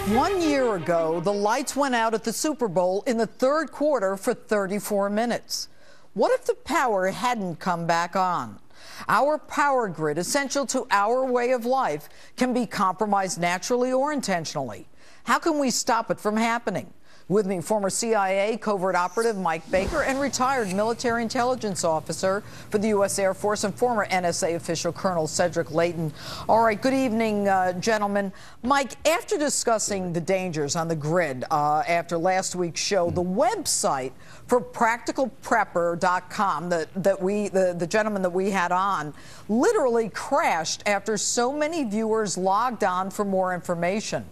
1 year ago, the lights went out at the Super Bowl in the third quarter for 34 minutes. What if the power hadn't come back on? Our power grid, essential to our way of life, can be compromised naturally or intentionally. How can we stop it from happening? With me, former CIA covert operative Mike Baker and retired military intelligence officer for the U.S. Air Force and former NSA official Colonel Cedric Leighton. All right, good evening, gentlemen. Mike, after discussing the dangers on the grid after last week's show, the website for practicalprepper.com the gentleman that we had on literally crashed after so many viewers logged on for more information.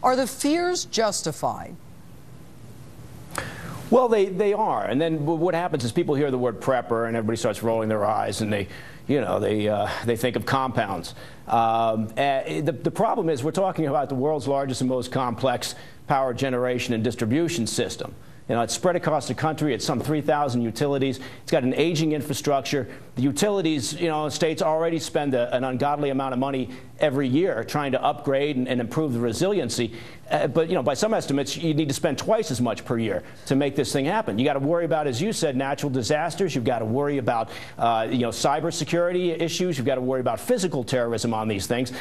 Are the fears justified? Well, they are, and then what happens is people hear the word prepper, and everybody starts rolling their eyes, and they think of compounds. The problem is we're talking about the world's largest and most complex power generation and distribution system. You know, it's spread across the country. It's some 3,000 utilities. It's got an aging infrastructure. The utilities, states already spend an ungodly amount of money every year trying to upgrade and improve the resiliency. But by some estimates, you need to spend twice as much per year to make this thing happen. You got to worry about, as you said, natural disasters. You've got to worry about, cybersecurity issues. You've got to worry about physical terrorism on these things.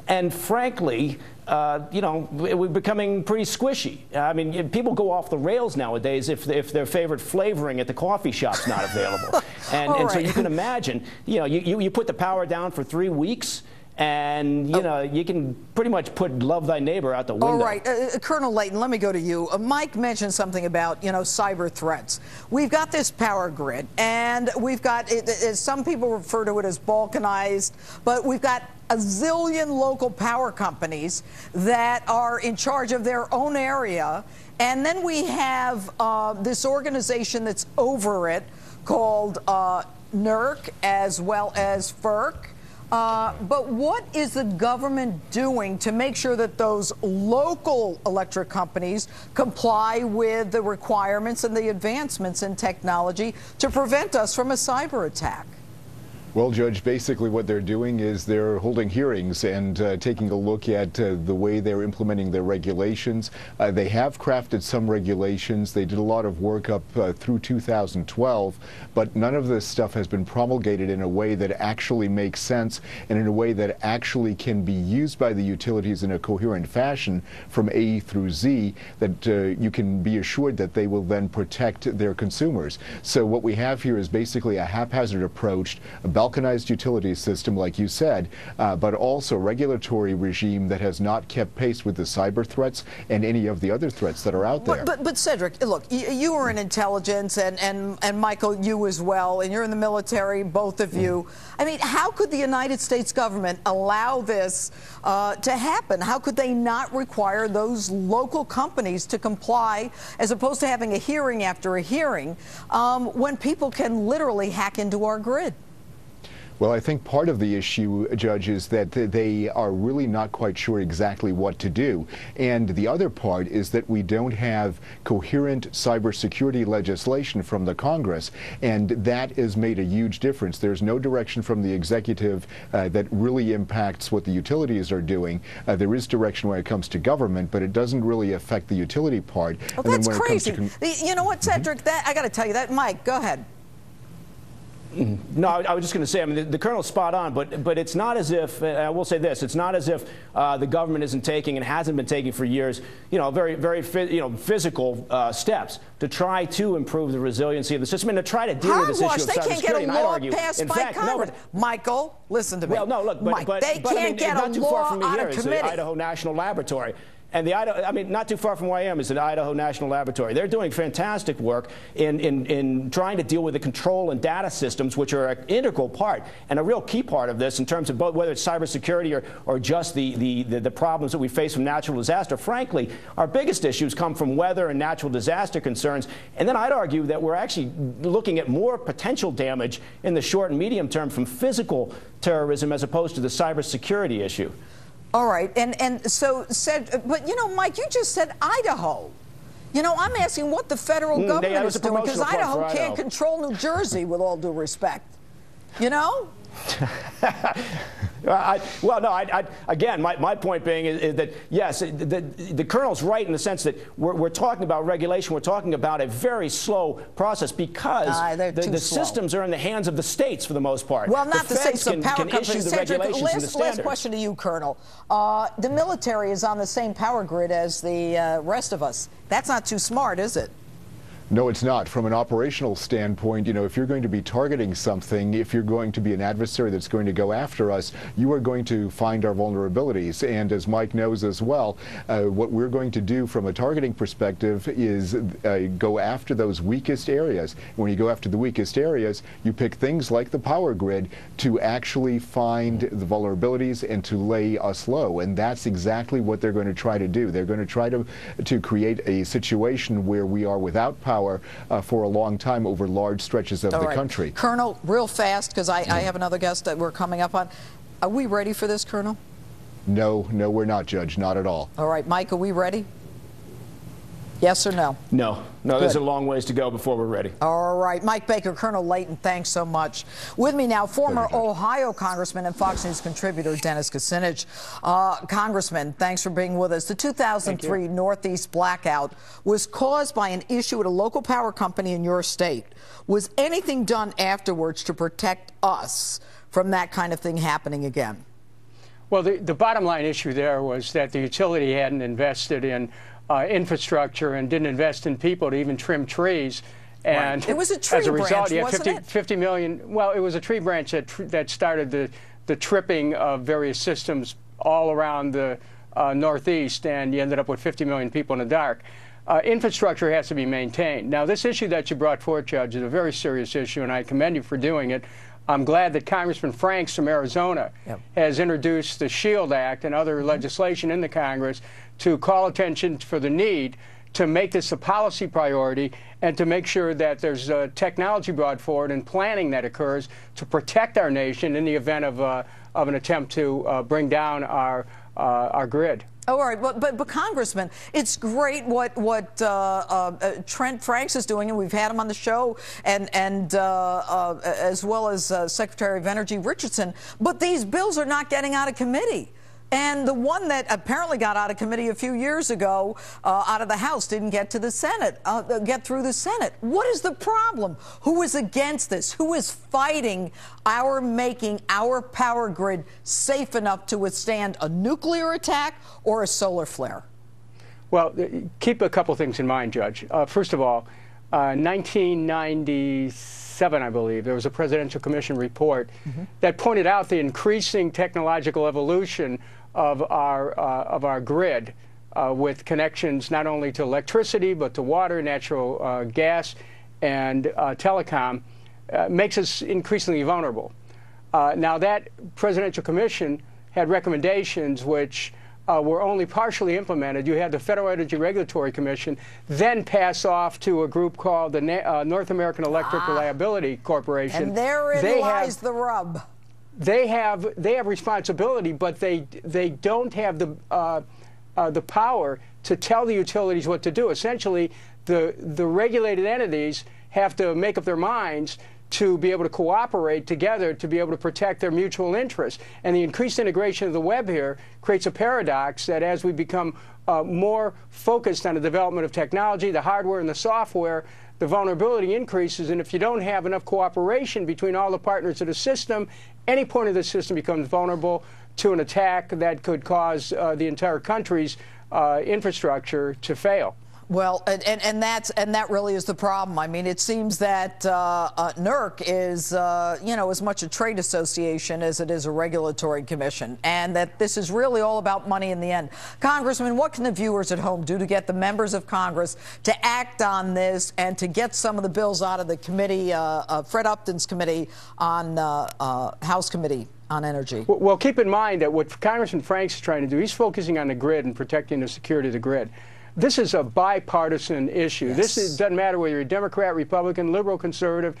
And frankly, we're becoming pretty squishy. I mean, people go off the rails nowadays if their favorite flavoring at the coffee shop's not available. And so you can imagine, you put the power down for 3 weeks, and, you can pretty much put love thy neighbor out the window. All right. Colonel Leighton, let me go to you. Mike mentioned something about, cyber threats. We've got this power grid, and we've got, some people refer to it as balkanized, but we've got a zillion local power companies that are in charge of their own area. And then we have this organization that's over it called NERC as well as FERC. But what is the government doing to make sure that those local electric companies comply with the requirements and the advancements in technology to prevent us from a cyber attack? Well, Judge, basically what they're doing is they're holding hearings and taking a look at the way they're implementing their regulations. They have crafted some regulations. They did a lot of work up through 2012, but none of this stuff has been promulgated in a way that actually makes sense and in a way that actually can be used by the utilities in a coherent fashion from A through Z, that you can be assured that they will then protect their consumers. So what we have here is basically a haphazard approach, balkanized utility system, like you said, but also a regulatory regime that has not kept pace with the cyber threats and any of the other threats that are out there. But Cedric, look, you were in intelligence, and Michael, you as well, and you're in the military, both of you. I mean, how could the United States government allow this to happen? How could they not require those local companies to comply, as opposed to having a hearing after a hearing, when people can literally hack into our grid? Well, I think part of the issue, Judge, is that they are really not quite sure exactly what to do. And the other part is that we don't have coherent cybersecurity legislation from the Congress, and that has made a huge difference. There's no direction from the executive that really impacts what the utilities are doing. There is direction when it comes to government, but it doesn't really affect the utility part. Well, that's crazy. You know what, Cedric, I got to tell you that. Mike, go ahead. No, I was just going to say, I mean, the Colonel's spot on, but it's not as if, I will say this, it's not as if the government isn't taking and hasn't been taking for years, very physical steps to try to improve the resiliency of the system and to try to deal with this issue of cybersecurity. They can't get a law passed by Congress. Michael, listen to me. Well, no, look, Mike, they can't get a law out of committee. The Idaho National Laboratory. And not too far from where I am is the Idaho National Laboratory. They're doing fantastic work in trying to deal with the control and data systems, which are an integral part and a real key part of this in terms of both whether it's cybersecurity or just the problems that we face from natural disaster. Frankly, our biggest issues come from weather and natural disaster concerns. And then I'd argue that we're actually looking at more potential damage in the short and medium term from physical terrorism as opposed to the cybersecurity issue. All right, and so said, but Mike, you just said Idaho. I'm asking what the federal government is doing, because Idaho can't control New Jersey, with all due respect. Again, my point being is that, yes, the Colonel's right in the sense that we're talking about regulation. We're talking about a very slow process because the systems are in the hands of the states for the most part. Well, not the states, the power companies. Last question to you, Colonel. The military is on the same power grid as the rest of us. That's not too smart, is it? No, it's not. From an operational standpoint, you know, if you're going to be targeting something, if you're going to be an adversary that's going to go after us, you are going to find our vulnerabilities. And as Mike knows as well, what we're going to do from a targeting perspective is go after those weakest areas. When you go after the weakest areas, you pick things like the power grid to actually find the vulnerabilities and to lay us low. And that's exactly what they're going to try to do. They're going to try to create a situation where we are without power for a long time over large stretches of the country. Colonel, real fast, because I have another guest that we're coming up on. Are we ready for this, Colonel? No, we're not, Judge, not at all. All right, Mike, are we ready? Yes or no? No. There's a long ways to go before we're ready. All right. Mike Baker, Colonel Layton, thanks so much. With me now, former Ohio Congressman and Fox News contributor Dennis Kucinich. Congressman, thanks for being with us. The 2003 Northeast blackout was caused by an issue at a local power company in your state. Was anything done afterwards to protect us from that kind of thing happening again? Well, the bottom line issue there was that the utility hadn't invested in infrastructure and didn't invest in people to even trim trees. And it was a tree as a result, branch, you wasn't had it? 50 million. Well, it was a tree branch that started the tripping of various systems all around the Northeast, and you ended up with 50 million people in the dark. Infrastructure has to be maintained. Now, this issue that you brought forth, Judge, is a very serious issue, and I commend you for doing it. I'm glad that Congressman Franks from Arizona has introduced the SHIELD Act and other legislation in the Congress to call attention for the need to make this a policy priority and to make sure that there's technology brought forward and planning that occurs to protect our nation in the event of an attempt to bring down our grid. Oh, all right, but Congressman, it's great what Trent Franks is doing, and we've had him on the show, and as well as Secretary of Energy Richardson. But these bills are not getting out of committee. And the one that apparently got out of committee a few years ago, out of the House, didn't get to the Senate, get through the Senate. What is the problem? Who is against this? Who is fighting our making our power grid safe enough to withstand a nuclear attack or a solar flare? Well, keep a couple things in mind, Judge. First of all, 1997, I believe, there was a Presidential Commission report that pointed out the increasing technological evolution of our grid with connections not only to electricity but to water, natural gas, and telecom, makes us increasingly vulnerable. Now, that Presidential Commission had recommendations which were only partially implemented. You had the Federal Energy Regulatory Commission then pass off to a group called the North American Electric Reliability Corporation. And therein lies the rub. They have responsibility, but they don't have the power to tell the utilities what to do. Essentially, the regulated entities have to make up their minds to be able to cooperate together to be able to protect their mutual interests. And the increased integration of the web here creates a paradox that as we become more focused on the development of technology, the hardware and the software, the vulnerability increases. And if you don't have enough cooperation between all the partners of the system, any point of the system becomes vulnerable to an attack that could cause the entire country's infrastructure to fail. Well, and that really is the problem. I mean, it seems that NERC is, as much a trade association as it is a regulatory commission, and that this is really all about money in the end. Congressman, what can the viewers at home do to get the members of Congress to act on this and to get some of the bills out of the committee, Fred Upton's committee on House Committee on Energy? Well, keep in mind that what Congressman Franks is trying to do, he's focusing on the grid and protecting the security of the grid. This is a bipartisan issue. Yes. This doesn't matter whether you're a Democrat, Republican, liberal, conservative.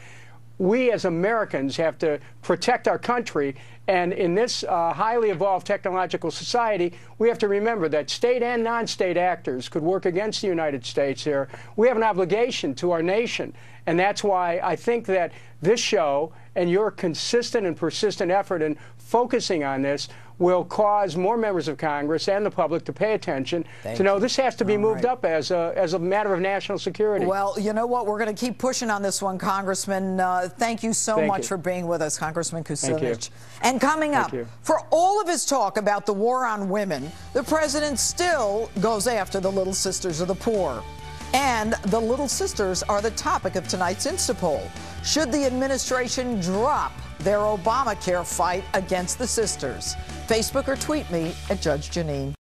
We as Americans have to protect our country. And in this highly evolved technological society, we have to remember that state and non-state actors could work against the United States here. We have an obligation to our nation. And that's why I think that this show and your consistent and persistent effort in focusing on this will cause more members of Congress and the public to pay attention to know this has to be moved up as a matter of national security. Well, you know what? We're going to keep pushing on this one, Congressman. Thank you so much for being with us, Congressman Kucinich. And coming up, for all of his talk about the war on women, the president still goes after the Little Sisters of the Poor. And the Little Sisters are the topic of tonight's Instapoll. Should the administration drop their Obamacare fight against the sisters? Facebook or tweet me at Judge Jeanine.